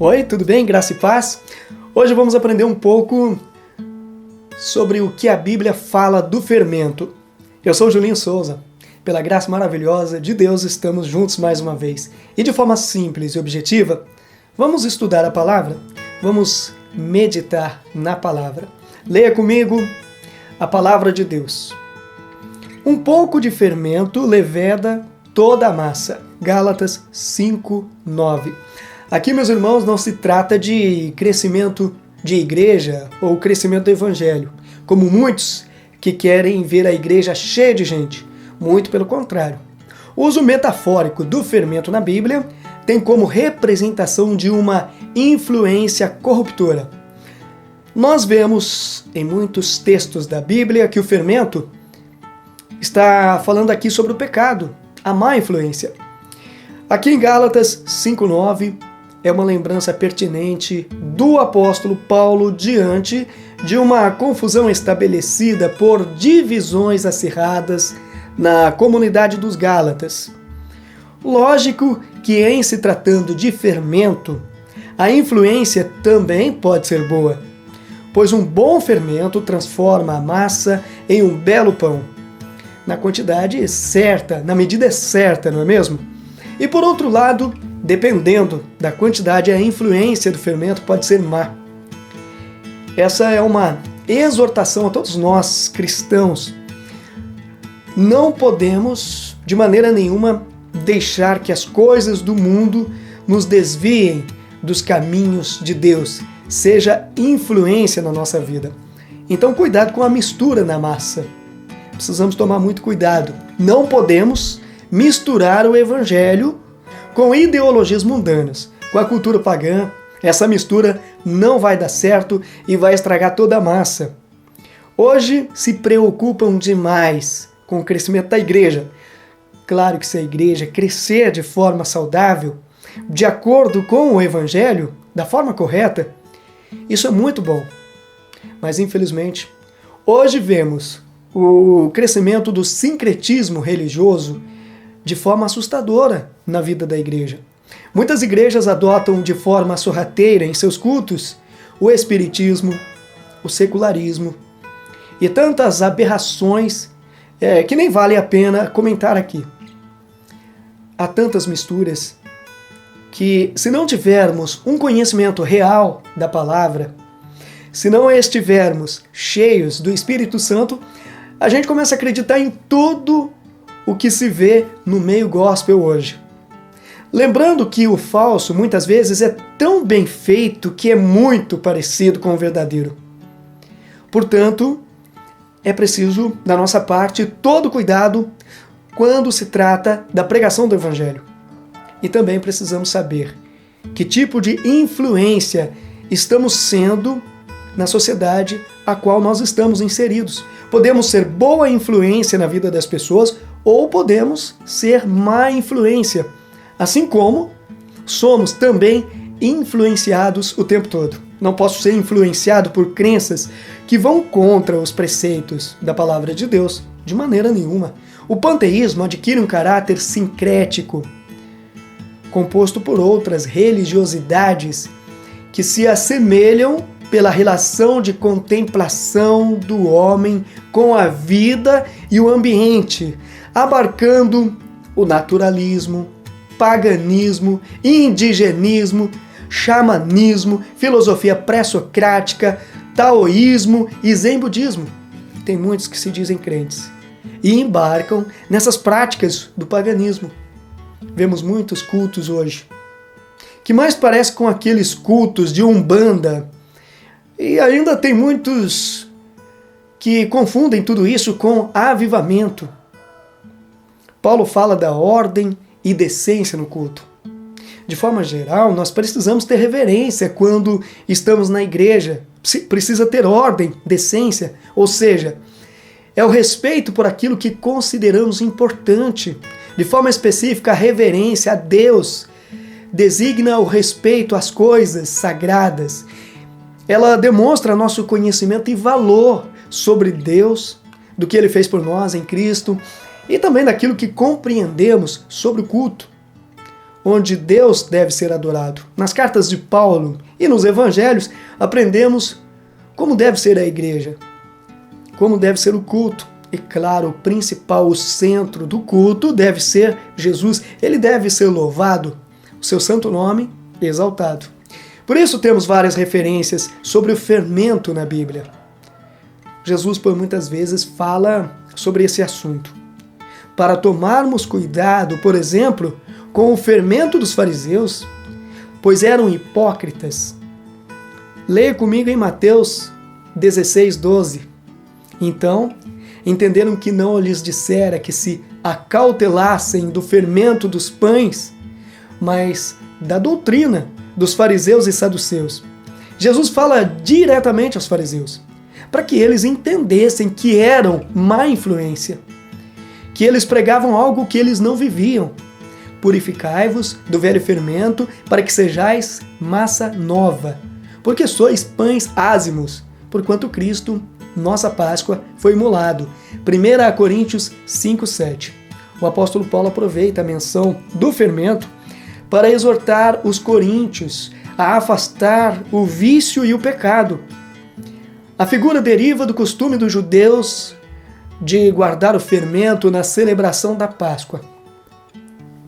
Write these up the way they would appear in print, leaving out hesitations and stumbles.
Oi, tudo bem? Graça e paz? Hoje vamos aprender um pouco sobre o que a Bíblia fala do fermento. Eu sou o Julinho Souza. Pela graça maravilhosa de Deus, estamos juntos mais uma vez. E de forma simples e objetiva, vamos estudar a palavra? Vamos meditar na palavra. Leia comigo a palavra de Deus. Um pouco de fermento leveda toda a massa. Gálatas 5:9. Aqui, meus irmãos, não se trata de crescimento de igreja ou crescimento do evangelho, como muitos que querem ver a igreja cheia de gente. Muito pelo contrário. O uso metafórico do fermento na Bíblia tem como representação de uma influência corruptora. Nós vemos em muitos textos da Bíblia que o fermento está falando aqui sobre o pecado, a má influência. Aqui em Gálatas 5:9 é uma lembrança pertinente do apóstolo Paulo diante de uma confusão estabelecida por divisões acirradas na comunidade dos Gálatas. Lógico que em se tratando de fermento, a influência também pode ser boa, pois um bom fermento transforma a massa em um belo pão, na quantidade certa, na medida certa, não é mesmo? E por outro lado, dependendo da quantidade, a influência do fermento pode ser má. Essa é uma exortação a todos nós, cristãos. Não podemos, de maneira nenhuma, deixar que as coisas do mundo nos desviem dos caminhos de Deus, seja influência na nossa vida. Então, cuidado com a mistura na massa. Precisamos tomar muito cuidado. Não podemos misturar o evangelho com ideologias mundanas, com a cultura pagã. Essa mistura não vai dar certo e vai estragar toda a massa. Hoje se preocupam demais com o crescimento da igreja. Claro que se a igreja crescer de forma saudável, de acordo com o evangelho, da forma correta, isso é muito bom. Mas infelizmente, hoje vemos o crescimento do sincretismo religioso de forma assustadora na vida da igreja. Muitas igrejas adotam de forma sorrateira em seus cultos o espiritismo, o secularismo e tantas aberrações que nem vale a pena comentar aqui. Há tantas misturas que, se não tivermos um conhecimento real da palavra, se não estivermos cheios do Espírito Santo, a gente começa a acreditar em tudo o que se vê no meio gospel hoje. Lembrando que o falso, muitas vezes, é tão bem feito que é muito parecido com o verdadeiro. Portanto, é preciso, da nossa parte, todo cuidado quando se trata da pregação do Evangelho. E também precisamos saber que tipo de influência estamos sendo na sociedade a qual nós estamos inseridos. Podemos ser boa influência na vida das pessoas ou podemos ser má influência, assim como somos também influenciados o tempo todo. Não posso ser influenciado por crenças que vão contra os preceitos da palavra de Deus, de maneira nenhuma. O panteísmo adquire um caráter sincrético, composto por outras religiosidades que se assemelham pela relação de contemplação do homem com a vida e o ambiente, abarcando o naturalismo, paganismo, indigenismo, xamanismo, filosofia pré-socrática, taoísmo e zen budismo. Tem muitos que se dizem crentes e embarcam nessas práticas do paganismo. Vemos muitos cultos hoje que mais parecem com aqueles cultos de Umbanda, e ainda tem muitos que confundem tudo isso com avivamento. Paulo fala da ordem e decência no culto. De forma geral, nós precisamos ter reverência quando estamos na igreja. Precisa ter ordem, decência, ou seja, é o respeito por aquilo que consideramos importante. De forma específica, a reverência a Deus designa o respeito às coisas sagradas. Ela demonstra nosso conhecimento e valor sobre Deus, do que Ele fez por nós em Cristo, e também daquilo que compreendemos sobre o culto. onde Deus deve ser adorado. Nas cartas de Paulo e nos evangelhos, aprendemos como deve ser a igreja, como deve ser o culto. E claro, o principal, o centro do culto deve ser Jesus. Ele deve ser louvado, o seu santo nome exaltado. Por isso temos várias referências sobre o fermento na Bíblia. Jesus, por muitas vezes, fala sobre esse assunto. Para tomarmos cuidado, por exemplo, com o fermento dos fariseus, pois eram hipócritas. Leia comigo em Mateus 16:12. Então, entenderam que não lhes dissera que se acautelassem do fermento dos pães, mas da doutrina dos fariseus e saduceus. Jesus fala diretamente aos fariseus, para que eles entendessem que eram má influência, que eles pregavam algo que eles não viviam. Purificai-vos do velho fermento, para que sejais massa nova, porque sois pães ázimos, porquanto Cristo, nossa Páscoa, foi imolado. 1 Coríntios 5:7. O apóstolo Paulo aproveita a menção do fermento para exortar os coríntios a afastar o vício e o pecado. A figura deriva do costume dos judeus de guardar o fermento na celebração da Páscoa.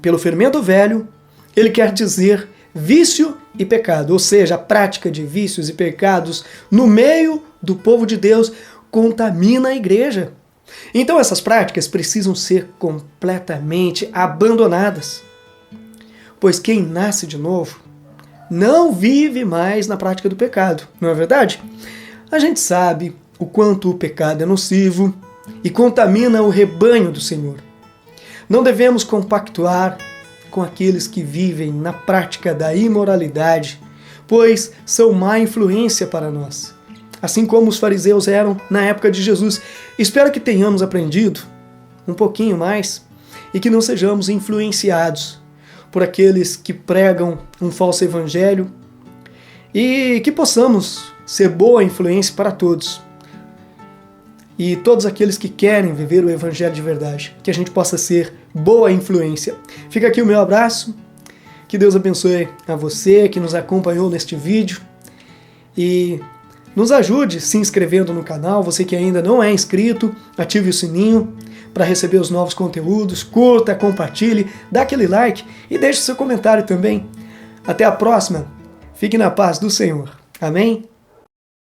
Pelo fermento velho, ele quer dizer vício e pecado, ou seja, a prática de vícios e pecados no meio do povo de Deus contamina a igreja. Então essas práticas precisam ser completamente abandonadas, pois quem nasce de novo não vive mais na prática do pecado, não é verdade? A gente sabe o quanto o pecado é nocivo e contamina o rebanho do Senhor. Não devemos compactuar com aqueles que vivem na prática da imoralidade, pois são má influência para nós, assim como os fariseus eram na época de Jesus. Espero que tenhamos aprendido um pouquinho mais e que não sejamos influenciados por aqueles que pregam um falso evangelho e que possamos ser boa influência para todos. E todos aqueles que querem viver o evangelho de verdade, que a gente possa ser boa influência. Fica aqui o meu abraço, que Deus abençoe a você que nos acompanhou neste vídeo e nos ajude se inscrevendo no canal. Você que ainda não é inscrito, ative o sininho para receber os novos conteúdos, curta, compartilhe, dá aquele like e deixe seu comentário também. Até a próxima, fique na paz do Senhor. Amém?